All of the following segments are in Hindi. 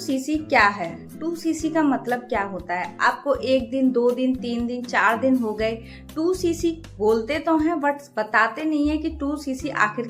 2cc क्या है? 2cc का मतलब क्या होता है? आपको 1 दिन, 2 दिन, 3 दिन, 4 दिन हो गए 2cc बोलते तो हैं बट बताते नहीं है कि 2cc आखिर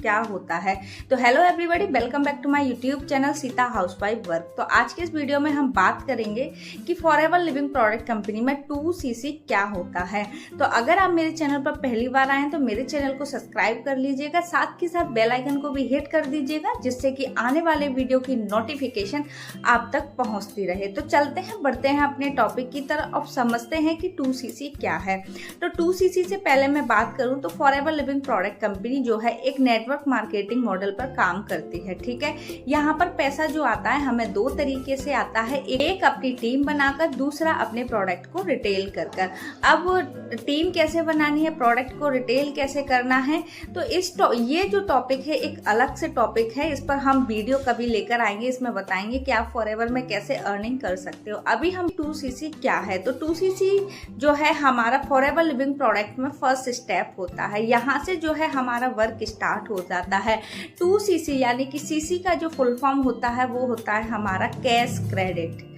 क्या होता है। तो hello everybody, welcome back to my YouTube channel Sita housewife work. तो आज के इस वीडियो में हम बात करेंगे कि फॉरएवर लिविंग प्रोडक्ट कंपनी में 2cc क्या होता है। तो अगर आप मेरे चैनल पर पहली बार आए तो मेरे चैनल को सब्सक्राइब कर लीजिएगा, साथ के साथ बेल आइकन को भी हिट कर दीजिएगा जिससे कि आने वाले वीडियो की नोटिफिकेशन आप तक पहुंचती रहे। तो चलते हैं, बढ़ते हैं अपने टॉपिक की तरफ। अब समझते हैं कि 2cc क्या है। तो 2cc से पहले मैं बात करूं तो फॉरएवर लिविंग प्रोडक्ट कंपनी जो है एक नेटवर्क मार्केटिंग मॉडल पर काम करती है। ठीक है, यहाँ पर पैसा जो आता है हमें 2 तरीके से आता है, एक अपनी टीम बनाकर, दूसरा अपने प्रोडक्ट को रिटेल कर। अब टीम कैसे बनानी है, प्रोडक्ट को रिटेल कैसे करना है, तो ये जो टॉपिक है एक अलग से टॉपिक है। इस पर हम वीडियो कभी लेकर आएंगे, इसमें बताएंगे कि आप फॉरएवर में कैसे अर्निंग कर सकते हो। अभी हम 2cc क्या है, तो 2cc जो है हमारा फॉरएवर लिविंग प्रोडक्ट में फर्स्ट स्टेप होता है। यहाँ से जो है हमारा वर्क स्टार्ट हो जाता है। 2cc यानी कि cc का जो फुल फॉर्म होता है वो होता है हमारा कैश क्रेडिट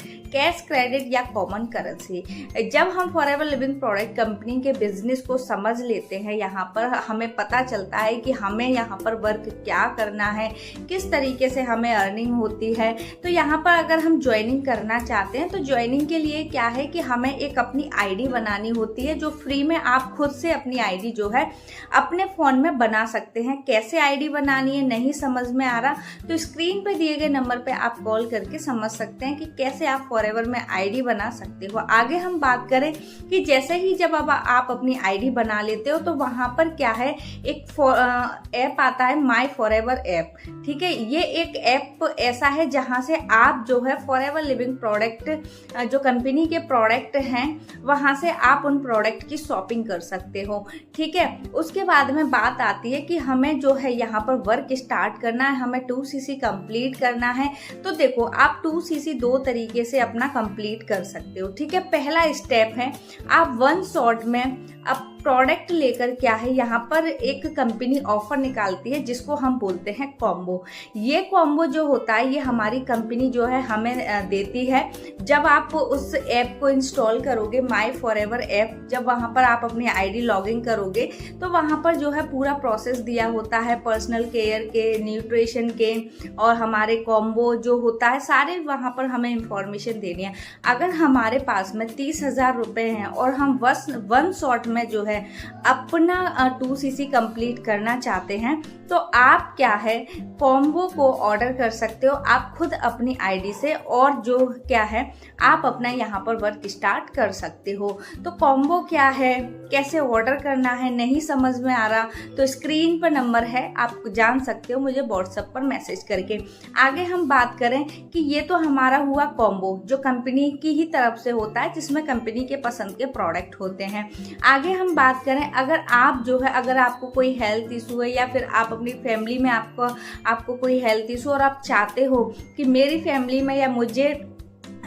या कॉमन करेंसी। जब हम फॉरएवर लिविंग प्रोडक्ट कंपनी के बिजनेस को समझ लेते हैं, यहाँ पर हमें पता चलता है कि हमें यहाँ पर वर्क क्या करना है, किस तरीके से हमें अर्निंग होती है। तो यहाँ पर अगर हम ज्वाइनिंग करना चाहते हैं तो ज्वाइनिंग के लिए क्या है कि हमें एक अपनी आईडी बनानी होती है, जो फ्री में आप खुद से अपनी आईडी जो है अपने फ़ोन में बना सकते हैं। कैसे आईडी बनानी है नहीं समझ में आ रहा तो स्क्रीन पर दिए गए नंबर पर आप कॉल करके समझ सकते हैं कि कैसे आप फॉरएवर में आईडी बना सकते हो। आगे हम बात करें कि जैसे ही जब अब आप अपनी आईडी बना लेते हो तो वहां पर क्या है, एक ऐप आता है माय फॉरएवर ऐप। ठीक है, ये एक ऐप ऐसा है जहां से आप जो है फॉरएवर लिविंग प्रोडक्ट जो कंपनी के प्रोडक्ट हैं वहां से आप उन प्रोडक्ट की शॉपिंग कर सकते हो। ठीक है, उसके बाद में बात आती है कि हमें जो है यहाँ पर वर्क स्टार्ट करना है, हमें 2cc कंप्लीट करना है। तो देखो, आप 2cc 2 तरीके से अपना कंप्लीट कर सकते हो। ठीक है, पहला स्टेप है आप 1 शॉट में अब प्रोडक्ट लेकर क्या है, यहाँ पर एक कंपनी ऑफर निकालती है जिसको हम बोलते हैं कॉम्बो। ये कॉम्बो जो होता है ये हमारी कंपनी जो है हमें देती है। जब आप उस ऐप को इंस्टॉल करोगे, माय फॉरएवर ऐप, जब वहाँ पर आप अपनी आईडी लॉगिन करोगे तो वहाँ पर जो है पूरा प्रोसेस दिया होता है, पर्सनल केयर के, न्यूट्रिशन के और हमारे कॉम्बो जो होता है सारे वहाँ पर हमें इंफॉर्मेशन देनी है। अगर हमारे पास में 30,000 रुपये हैं और हम 1 शॉट में जो है अपना 2cc कंप्लीट करना चाहते हैं तो आप क्या है कॉम्बो को ऑर्डर कर सकते हो आप खुद अपनी आईडी से, और जो क्या है आप अपना यहाँ पर वर्क स्टार्ट कर सकते हो। तो कॉम्बो क्या है, कैसे ऑर्डर करना है, नहीं समझ में आ रहा तो स्क्रीन पर नंबर है, आप जान सकते हो मुझे व्हाट्सएप पर मैसेज करके। आगे हम बात करें कि ये तो हमारा हुआ कॉम्बो जो कंपनी की ही तरफ से होता है, जिसमें कंपनी के पसंद के प्रोडक्ट होते हैं। आगे हम बात करें, अगर आप जो है अगर आपको कोई हेल्थ इशू है या फिर आप अपनी फैमिली में आपको कोई हेल्थ इशू और आप चाहते हो कि मेरी फैमिली में या मुझे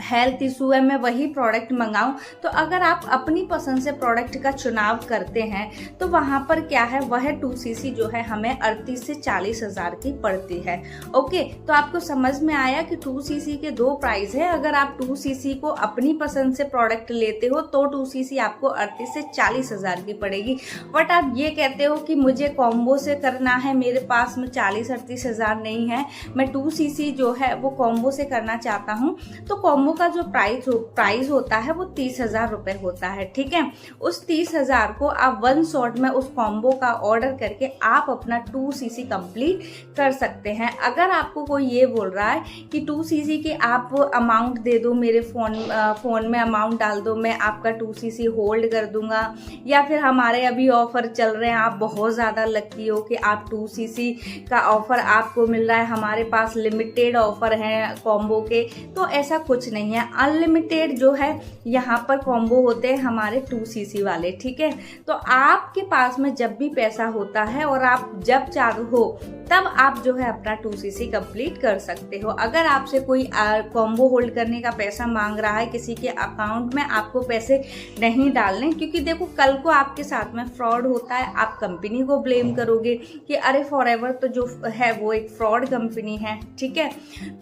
हेल्थ इशू है मैं वही प्रोडक्ट मंगाऊं, तो अगर आप अपनी पसंद से प्रोडक्ट का चुनाव करते हैं तो वहां पर क्या है, वह 2cc जो है हमें 38 से 40 हज़ार की पड़ती है। ओके, तो आपको समझ में आया कि 2cc के 2 प्राइस है। अगर आप 2cc को अपनी पसंद से प्रोडक्ट लेते हो तो 2cc आपको 38 से 40 हज़ार की पड़ेगी। बट आप ये कहते हो कि मुझे कॉम्बो से करना है, मेरे पास में 40-38 हज़ार नहीं है, मैं 2cc जो है वो कॉम्बो से करना चाहता हूँ, तो कॉम्बो का जो प्राइस होता है वो 30,000 रुपए होता है। ठीक है, उस 30,000 को आप 1 शॉट में उस कॉम्बो का ऑर्डर करके आप अपना 2cc कंप्लीट कर सकते हैं। अगर आपको कोई ये बोल रहा है कि 2cc के आप अमाउंट दे दो, मेरे फोन में अमाउंट डाल दो, मैं आपका 2cc होल्ड कर दूंगा, या फिर हमारे अभी ऑफर चल रहे हैं, आप बहुत ज़्यादा लकी हो कि आप 2cc का ऑफर आपको मिल रहा है, हमारे पास लिमिटेड ऑफर है कॉम्बो के, तो ऐसा कुछ नहीं है, अनलिमिटेड जो है यहाँ पर कॉम्बो होते हैं हमारे 2cc वाले, ठीक है। तो आपके पास में जब भी पैसा होता है और आप जब चाहो तब आप जो है अपना 2cc कंप्लीट कर सकते हो। अगर आपसे कोई कॉम्बो होल्ड करने का पैसा मांग रहा है, किसी के अकाउंट में आपको पैसे नहीं डालने, क्योंकि देखो कल को आपके साथ में फ्रॉड होता है, आप कंपनी को ब्लेम करोगे कि अरे फॉरएवर तो जो है वो एक फ्रॉड कंपनी है, ठीक है।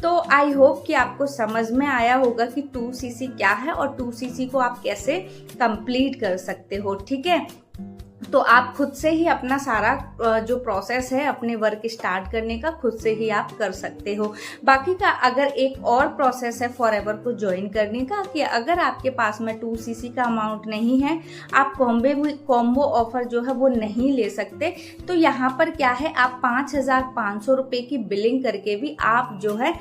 तो आई होप कि आपको समझ में आया होगा कि 2cc क्या है और 2cc को आप कैसे कंप्लीट कर सकते हो, ठीक है। तो आप खुद से ही अपना सारा जो प्रोसेस है अपने वर्क स्टार्ट करने का खुद से ही आप कर सकते हो। बाकी का अगर एक और प्रोसेस है फॉरएवर को ज्वाइन करने का, कि अगर आपके पास में 2cc का अमाउंट नहीं है, आप कॉम्बो ऑफर जो है वो नहीं ले सकते, तो यहाँ पर क्या है, आप 5,500 रुपये की बिलिंग करके भी आप जो है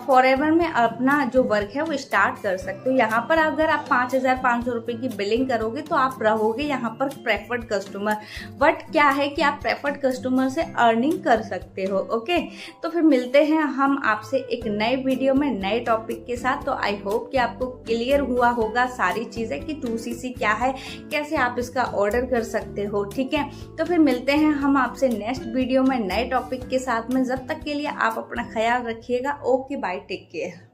फॉरएवर में अपना जो वर्क है वो स्टार्ट कर सकते हो। यहाँ पर अगर आप 5,500 रुपये की बिलिंग करोगे तो आप रहोगे यहाँ पर प्रेफर्ड कस्टमर, बट क्या है कि आप प्रेफर्ड कस्टमर से अर्निंग कर सकते हो। ओके, तो फिर मिलते हैं हम आपसे एक नए वीडियो में नए टॉपिक के साथ। तो आई होप कि आपको क्लियर हुआ होगा सारी चीजें कि 2cc क्या है, कैसे आप इसका ऑर्डर कर सकते हो, ठीक है। तो फिर मिलते हैं हम आपसे नेक्स्ट वीडियो में नए टॉपिक के साथ में। जब तक के लिए आप अपना ख्याल रखिएगा। Okay, bye, take care.